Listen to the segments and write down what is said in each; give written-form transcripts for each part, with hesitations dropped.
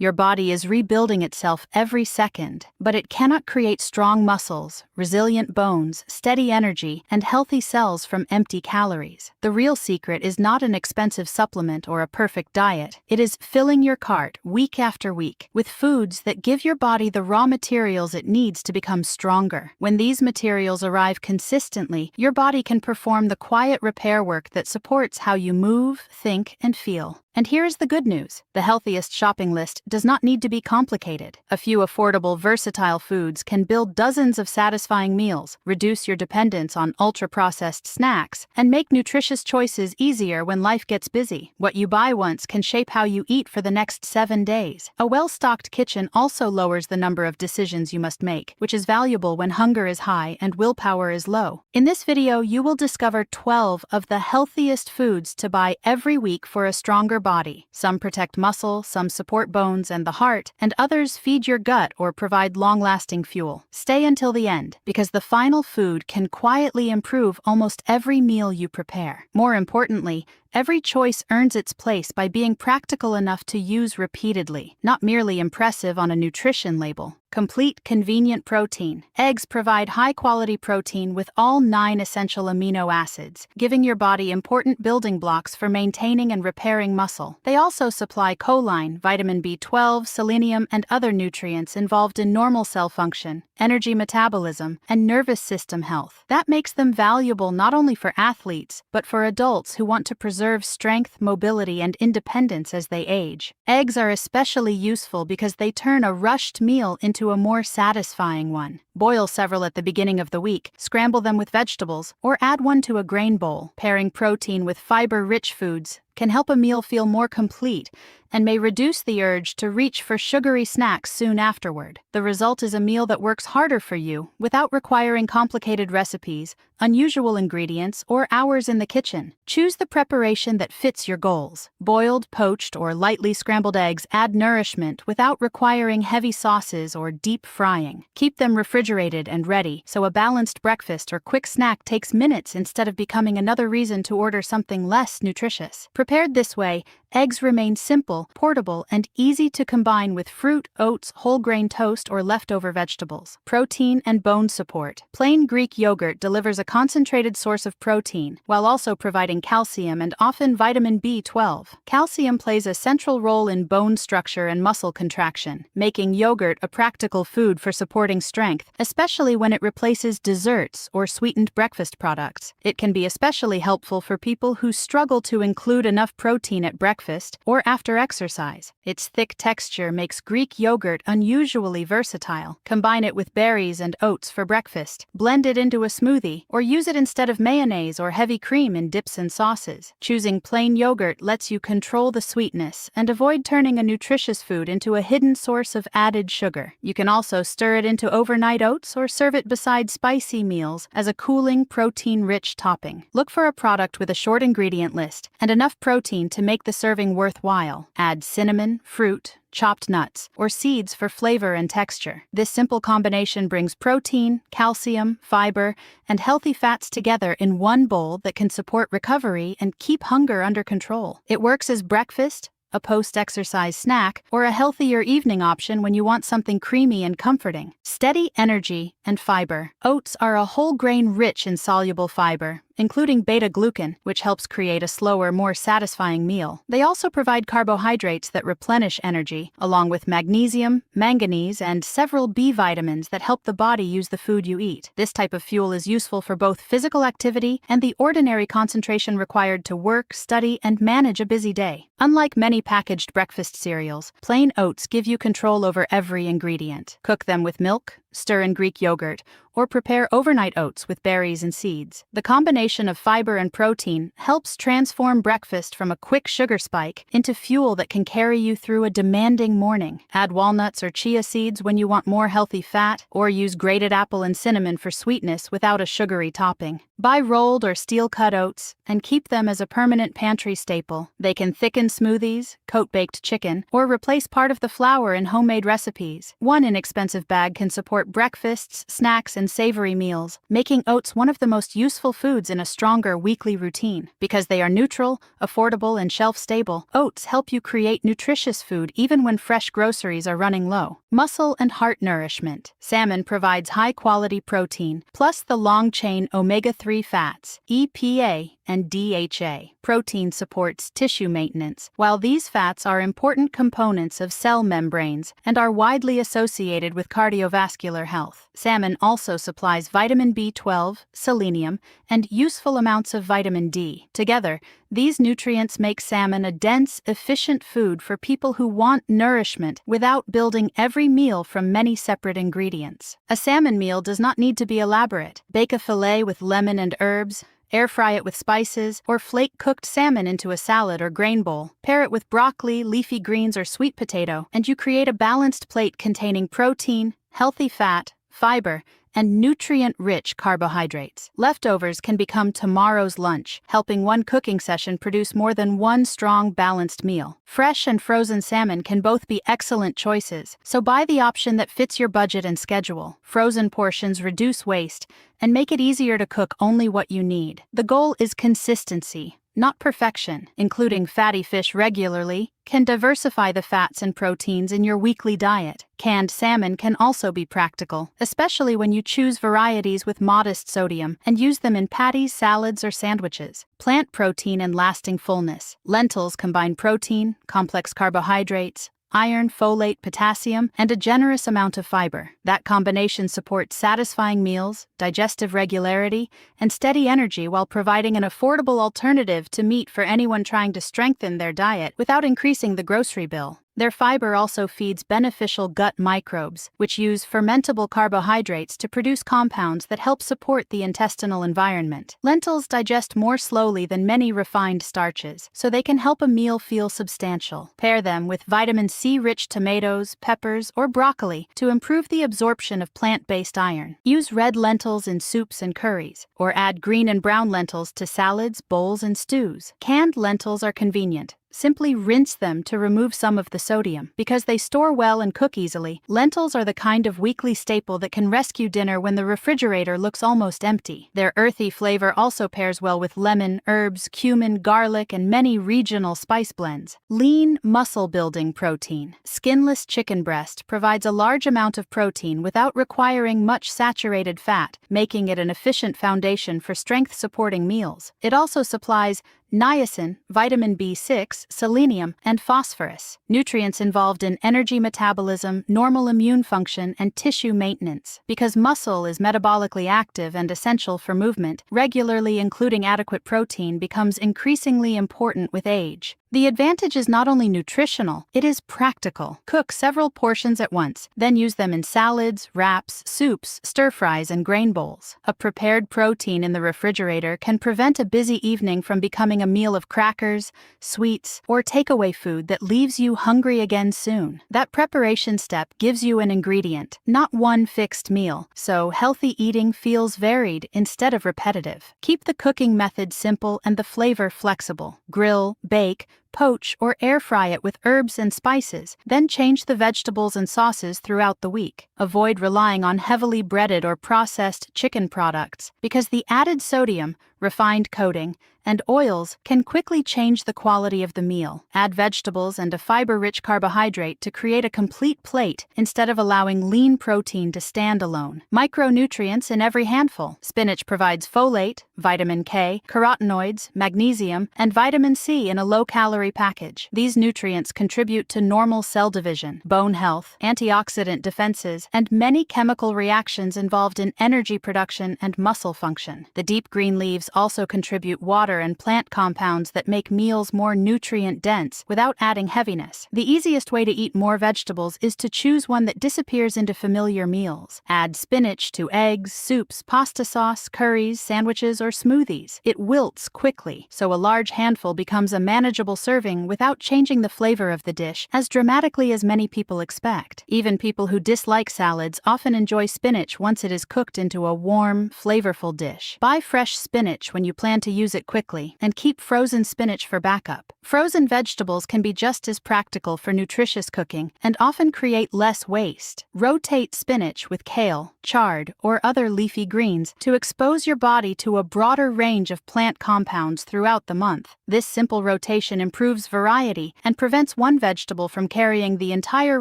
Your body is rebuilding itself every second, but it cannot create strong muscles, resilient bones, steady energy, and healthy cells from empty calories. The real secret is not an expensive supplement or a perfect diet. It is filling your cart week after week with foods that give your body the raw materials it needs to become stronger. When these materials arrive consistently, your body can perform the quiet repair work that supports how you move, think, and feel. And here's the good news. The Healthiest shopping list does not need to be complicated. A few affordable, versatile foods can build dozens of satisfying meals, reduce your dependence on ultra-processed snacks, and make nutritious choices easier when life gets busy. What you buy once can shape how you eat for the next 7 days. A well-stocked kitchen also lowers the number of decisions you must make, which is valuable when hunger is high and willpower is low. In this video, you will discover 12 of the healthiest foods to buy every week for a stronger body. Some protect muscle, some support bones and the heart, and others feed your gut or provide long-lasting fuel. Stay until the end, because the final food can quietly improve almost every meal you prepare. More importantly, every choice earns its place by being practical enough to use repeatedly, not merely impressive on a nutrition label. Complete, convenient protein. Eggs provide high-quality protein with all 9 essential amino acids, giving your body important building blocks for maintaining and repairing muscle. They also supply choline, vitamin B12, selenium, and other nutrients involved in normal cell function, energy metabolism, and nervous system health. That makes them valuable not only for athletes, but for adults who want to preserve strength, mobility, and independence as they age. Eggs are especially useful because they turn a rushed meal into a more satisfying one. Boil several at the beginning of the week, scramble them with vegetables, or add one to a grain bowl. Pairing protein with fiber-rich foods can help a meal feel more complete and may reduce the urge to reach for sugary snacks soon afterward. The result is a meal that works harder for you without requiring complicated recipes, unusual ingredients, or hours in the kitchen. Choose the preparation that fits your goals. Boiled, poached, or lightly scrambled eggs add nourishment without requiring heavy sauces or deep frying. Keep them refrigerated and ready, so a balanced breakfast or quick snack takes minutes instead of becoming another reason to order something less nutritious. Prepared this way, eggs remain simple, portable, and easy to combine with fruit, oats, whole grain toast, or leftover vegetables. Protein and bone support. Plain Greek yogurt delivers a concentrated source of protein, while also providing calcium and often vitamin B12. Calcium plays a central role in bone structure and muscle contraction, making yogurt a practical food for supporting strength, especially when it replaces desserts or sweetened breakfast products. It can be especially helpful for people who struggle to include enough protein at breakfast or after exercise. Its thick texture makes Greek yogurt unusually versatile. Combine it with berries and oats for breakfast, blend it into a smoothie, or use it instead of mayonnaise or heavy cream in dips and sauces. Choosing plain yogurt lets you control the sweetness and avoid turning a nutritious food into a hidden source of added sugar. You can also stir it into overnight oats or serve it beside spicy meals as a cooling, protein-rich topping. Look for a product with a short ingredient list and enough protein to make the serving worthwhile. Add cinnamon, fruit, chopped nuts, or seeds for flavor and texture. This simple combination brings protein, calcium, fiber, and healthy fats together in one bowl that can support recovery and keep hunger under control. It works as breakfast, a post-exercise snack, or a healthier evening option when you want something creamy and comforting. Steady energy and fiber. Oats are a whole grain rich in soluble fiber, including beta-glucan, which helps create a slower, more satisfying meal. They also provide carbohydrates that replenish energy, along with magnesium, manganese, and several B vitamins that help the body use the food you eat. This type of fuel is useful for both physical activity and the ordinary concentration required to work, study, and manage a busy day. Unlike many packaged breakfast cereals, plain oats give you control over every ingredient. Cook them with milk, stir in Greek yogurt, or prepare overnight oats with berries and seeds. The combination of fiber and protein helps transform breakfast from a quick sugar spike into fuel that can carry you through a demanding morning. Add walnuts or chia seeds when you want more healthy fat, or use grated apple and cinnamon for sweetness without a sugary topping. Buy rolled or steel-cut oats and keep them as a permanent pantry staple. They can thicken smoothies, coat baked chicken, or replace part of the flour in homemade recipes. One inexpensive bag can support support breakfasts, snacks, and savory meals, making oats one of the most useful foods in a stronger weekly routine. Because they are neutral, affordable, and shelf-stable, oats help you create nutritious food even when fresh groceries are running low. Muscle and heart nourishment. Salmon provides high-quality protein, plus the long-chain omega-3 fats, EPA, and DHA. Protein supports tissue maintenance, while these fats are important components of cell membranes and are widely associated with cardiovascular health. Salmon also supplies vitamin B12, selenium, and useful amounts of vitamin D. Together, these nutrients make salmon a dense, efficient food for people who want nourishment without building every meal from many separate ingredients. A salmon meal does not need to be elaborate. Bake a fillet with lemon and herbs, air fry it with spices, or flake cooked salmon into a salad or grain bowl. Pair it with broccoli, leafy greens, or sweet potato, and you create a balanced plate containing protein, healthy fat, fiber, and nutrient-rich carbohydrates. Leftovers can become tomorrow's lunch, helping one cooking session produce more than one strong, balanced meal. Fresh and frozen salmon can both be excellent choices, so buy the option that fits your budget and schedule. Frozen portions reduce waste and make it easier to cook only what you need. The goal is consistency, not perfection. Including fatty fish regularly can diversify the fats and proteins in your weekly diet. Canned salmon can also be practical, especially when you choose varieties with modest sodium and use them in patties, salads, or sandwiches. Plant protein and lasting fullness. Lentils combine protein, complex carbohydrates, iron, folate, potassium, and a generous amount of fiber. That combination supports satisfying meals, digestive regularity, and steady energy while providing an affordable alternative to meat for anyone trying to strengthen their diet without increasing the grocery bill. Their fiber also feeds beneficial gut microbes, which use fermentable carbohydrates to produce compounds that help support the intestinal environment. Lentils digest more slowly than many refined starches, so they can help a meal feel substantial. Pair them with vitamin C-rich tomatoes, peppers, or broccoli to improve the absorption of plant-based iron. Use red lentils in soups and curries, or add green and brown lentils to salads, bowls, and stews. Canned lentils are convenient. Simply rinse them to remove some of the sodium. Because they store well and cook easily, lentils are the kind of weekly staple that can rescue dinner when the refrigerator looks almost empty. Their earthy flavor also pairs well with lemon, herbs, cumin, garlic, and many regional spice blends. Lean, muscle-building protein. Skinless chicken breast provides a large amount of protein without requiring much saturated fat, making it an efficient foundation for strength-supporting meals. It also supplies niacin, vitamin B6, selenium, and phosphorus, nutrients involved in energy metabolism, normal immune function, and tissue maintenance. Because muscle is metabolically active and essential for movement, regularly including adequate protein becomes increasingly important with age. The advantage is not only nutritional, it is practical. Cook several portions at once, then use them in salads, wraps, soups, stir-fries, and grain bowls. A prepared protein in the refrigerator can prevent a busy evening from becoming a meal of crackers, sweets, or takeaway food that leaves you hungry again soon. That preparation step gives you an ingredient, not one fixed meal, so healthy eating feels varied instead of repetitive. Keep the cooking method simple and the flavor flexible. Grill, bake, poach, or air fry it with herbs and spices, then change the vegetables and sauces throughout the week. Avoid relying on heavily breaded or processed chicken products, because the added sodium, refined coating, and oils can quickly change the quality of the meal. Add vegetables and a fiber-rich carbohydrate to create a complete plate instead of allowing lean protein to stand alone. Micronutrients in every handful. Spinach provides folate, vitamin K, carotenoids, magnesium, and vitamin C in a low-calorie package. These nutrients contribute to normal cell division, bone health, antioxidant defenses, and many chemical reactions involved in energy production and muscle function. The deep green leaves also contribute water and plant compounds that make meals more nutrient-dense without adding heaviness. The easiest way to eat more vegetables is to choose one that disappears into familiar meals. Add spinach to eggs, soups, pasta sauce, curries, sandwiches, or smoothies. It wilts quickly, so a large handful becomes a manageable serving without changing the flavor of the dish as dramatically as many people expect. Even people who dislike salads often enjoy spinach once it is cooked into a warm, flavorful dish. Buy fresh spinach spinach when you plan to use it quickly, and keep frozen spinach for backup. Frozen vegetables can be just as practical for nutritious cooking and often create less waste. Rotate spinach with kale, chard, or other leafy greens to expose your body to a broader range of plant compounds throughout the month. This simple rotation improves variety and prevents one vegetable from carrying the entire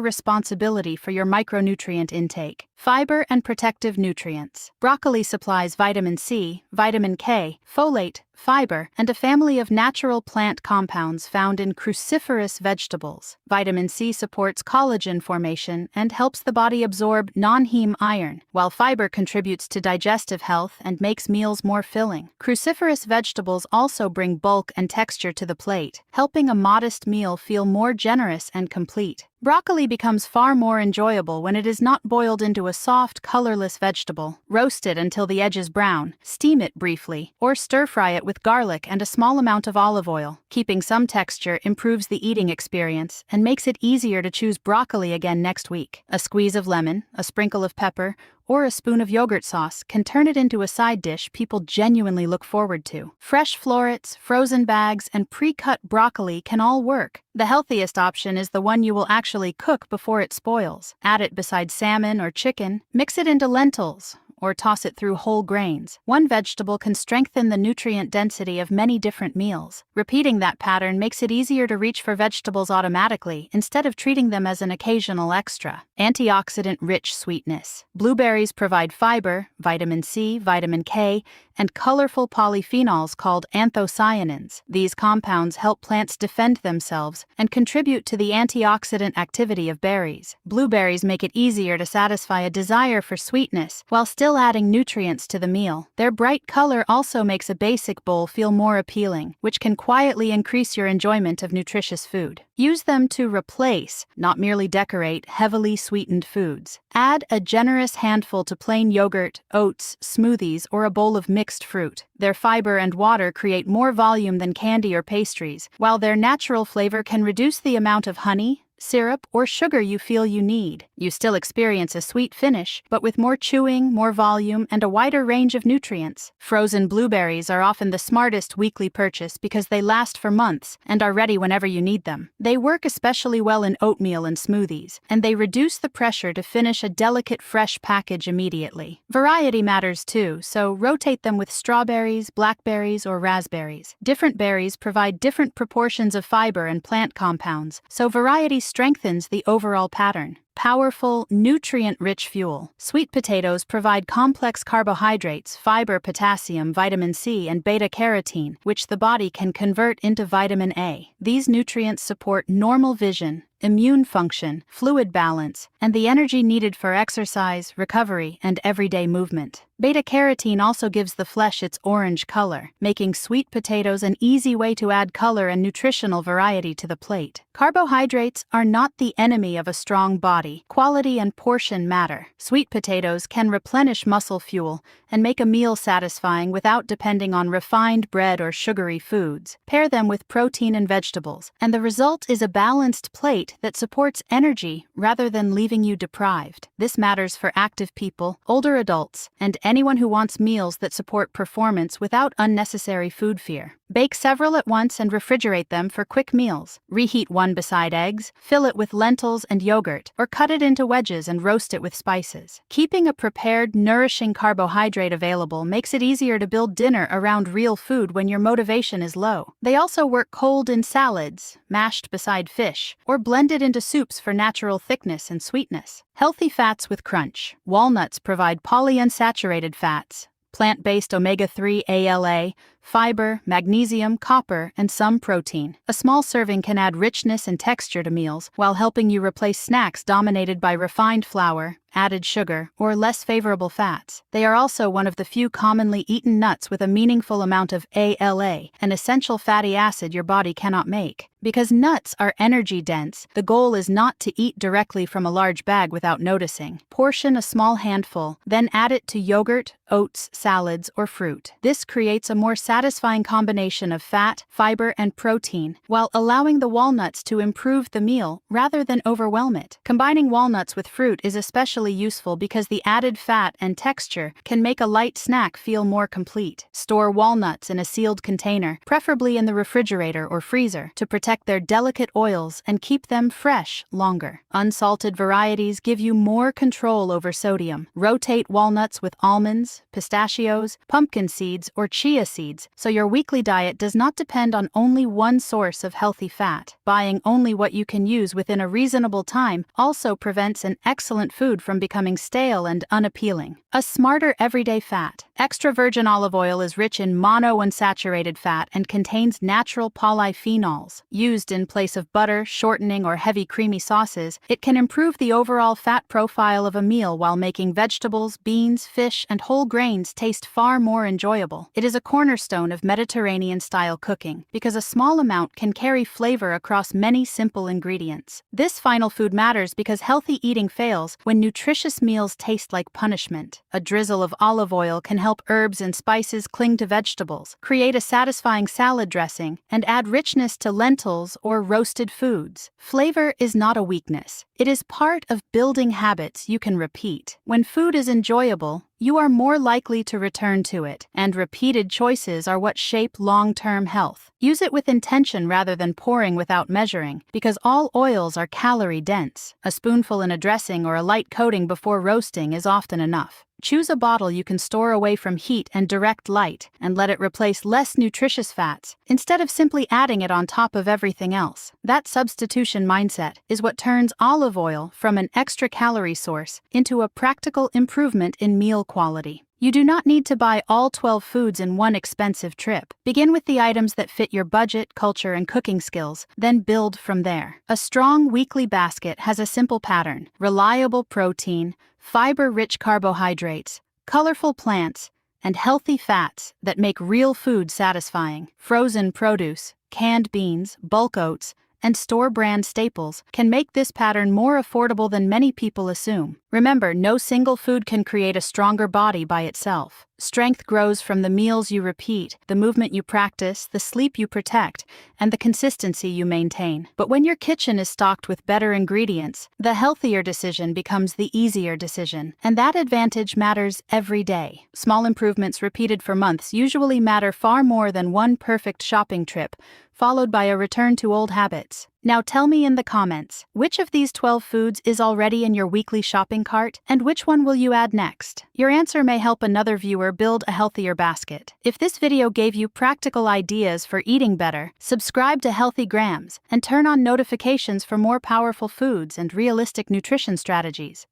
responsibility for your micronutrient intake. Fiber and protective nutrients. Broccoli supplies vitamin C, vitamin K, folate, fiber, and a family of natural plant compounds found in cruciferous vegetables. Vitamin C supports collagen formation and helps the body absorb non-heme iron, while fiber contributes to digestive health and makes meals more filling. Cruciferous vegetables also bring bulk and texture to the plate, helping a modest meal feel more generous and complete. Broccoli becomes far more enjoyable when it is not boiled into a soft, colorless vegetable. Roast it until the edge is brown, steam it briefly, or stir-fry it with garlic and a small amount of olive oil. Keeping some texture improves the eating experience and makes it easier to choose broccoli again next week. A squeeze of lemon, a sprinkle of pepper, or a spoon of yogurt sauce can turn it into a side dish people genuinely look forward to. Fresh florets, frozen bags, and pre-cut broccoli can all work. The healthiest option is the one you will actually cook before it spoils. Add it beside salmon or chicken, mix it into lentils, or toss it through whole grains. One vegetable can strengthen the nutrient density of many different meals. Repeating that pattern makes it easier to reach for vegetables automatically instead of treating them as an occasional extra. Antioxidant-rich sweetness. Blueberries provide fiber, vitamin C, vitamin K, and colorful polyphenols called anthocyanins. These compounds help plants defend themselves and contribute to the antioxidant activity of berries. Blueberries make it easier to satisfy a desire for sweetness while still adding nutrients to the meal. Their bright color also makes a basic bowl feel more appealing, which can quietly increase your enjoyment of nutritious food. Use them to replace, not merely decorate, heavily sweetened foods. Add a generous handful to plain yogurt, oats, smoothies, or a bowl of mixed fruit. Their fiber and water create more volume than candy or pastries, while their natural flavor can reduce the amount of honey, syrup, or sugar you feel you need. You still experience a sweet finish, but with more chewing, more volume, and a wider range of nutrients. Frozen blueberries are often the smartest weekly purchase because they last for months and are ready whenever you need them. They work especially well in oatmeal and smoothies, and they reduce the pressure to finish a delicate fresh package immediately. Variety matters too, so rotate them with strawberries, blackberries, or raspberries. Different berries provide different proportions of fiber and plant compounds, so variety strengthens the overall pattern. Powerful, nutrient-rich fuel. Sweet potatoes provide complex carbohydrates, fiber, potassium, vitamin C, and beta-carotene, which the body can convert into vitamin A. These nutrients support normal vision, immune function, fluid balance, and the energy needed for exercise, recovery, and everyday movement. Beta-carotene also gives the flesh its orange color, making sweet potatoes an easy way to add color and nutritional variety to the plate. Carbohydrates are not the enemy of a strong body. Quality and portion matter. Sweet potatoes can replenish muscle fuel and make a meal satisfying without depending on refined bread or sugary foods. Pair them with protein and vegetables, and the result is a balanced plate that supports energy rather than leaving you deprived. This matters for active people, older adults, and anyone who wants meals that support performance without unnecessary food fear. Bake several at once and refrigerate them for quick meals. Reheat one beside eggs, fill it with lentils and yogurt, or cut it into wedges and roast it with spices. Keeping a prepared, nourishing carbohydrate available makes it easier to build dinner around real food when your motivation is low. They also work cold in salads, mashed beside fish, or blended into soups for natural thickness and sweetness. Healthy fats with crunch. Walnuts provide polyunsaturated fats, plant-based omega-3 ALA, fiber, magnesium, copper, and some protein. A small serving can add richness and texture to meals while helping you replace snacks dominated by refined flour, added sugar, or less favorable fats. They are also one of the few commonly eaten nuts with a meaningful amount of ALA, an essential fatty acid your body cannot make. Because nuts are energy-dense, the goal is not to eat directly from a large bag without noticing. Portion a small handful, then add it to yogurt, oats, salads, or fruit. This creates a more satisfying satisfying combination of fat, fiber, and protein, while allowing the walnuts to improve the meal rather than overwhelm it. Combining walnuts with fruit is especially useful because the added fat and texture can make a light snack feel more complete. Store walnuts in a sealed container, preferably in the refrigerator or freezer, to protect their delicate oils and keep them fresh longer. Unsalted varieties give you more control over sodium. Rotate walnuts with almonds, pistachios, pumpkin seeds, or chia seeds, so your weekly diet does not depend on only one source of healthy fat. Buying only what you can use within a reasonable time also prevents an excellent food from becoming stale and unappealing. A smarter everyday fat. Extra virgin olive oil is rich in monounsaturated fat and contains natural polyphenols. Used in place of butter, shortening, or heavy creamy sauces, it can improve the overall fat profile of a meal while making vegetables, beans, fish, and whole grains taste far more enjoyable. It is a cornerstone of Mediterranean-style cooking because a small amount can carry flavor across many simple ingredients. This final food matters because healthy eating fails when nutritious meals taste like punishment. A drizzle of olive oil can help herbs and spices cling to vegetables, create a satisfying salad dressing, and add richness to lentils or roasted foods. Flavor is not a weakness. It is part of building habits you can repeat. When food is enjoyable, you are more likely to return to it, and repeated choices are what shape long-term health. Use it with intention rather than pouring without measuring, because all oils are calorie-dense. A spoonful in a dressing or a light coating before roasting is often enough. Choose a bottle you can store away from heat and direct light, and let it replace less nutritious fats, instead of simply adding it on top of everything else. That substitution mindset is what turns olive oil from an extra calorie source into a practical improvement in meal quality. You do not need to buy all 12 foods in one expensive trip. Begin with the items that fit your budget, culture, and cooking skills, then build from there. A strong weekly basket has a simple pattern: reliable protein, fiber-rich carbohydrates, colorful plants, and healthy fats that make real food satisfying. Frozen produce, canned beans, bulk oats, and store-brand staples can make this pattern more affordable than many people assume. Remember, no single food can create a stronger body by itself. Strength grows from the meals you repeat, the movement you practice, the sleep you protect, and the consistency you maintain. But when your kitchen is stocked with better ingredients, the healthier decision becomes the easier decision, and that advantage matters every day. Small improvements repeated for months usually matter far more than one perfect shopping trip, followed by a return to old habits. Now tell me in the comments, which of these 12 foods is already in your weekly shopping cart, and which one will you add next? Your answer may help another viewer build a healthier basket. If this video gave you practical ideas for eating better, subscribe to Healthy Grams and turn on notifications for more powerful foods and realistic nutrition strategies.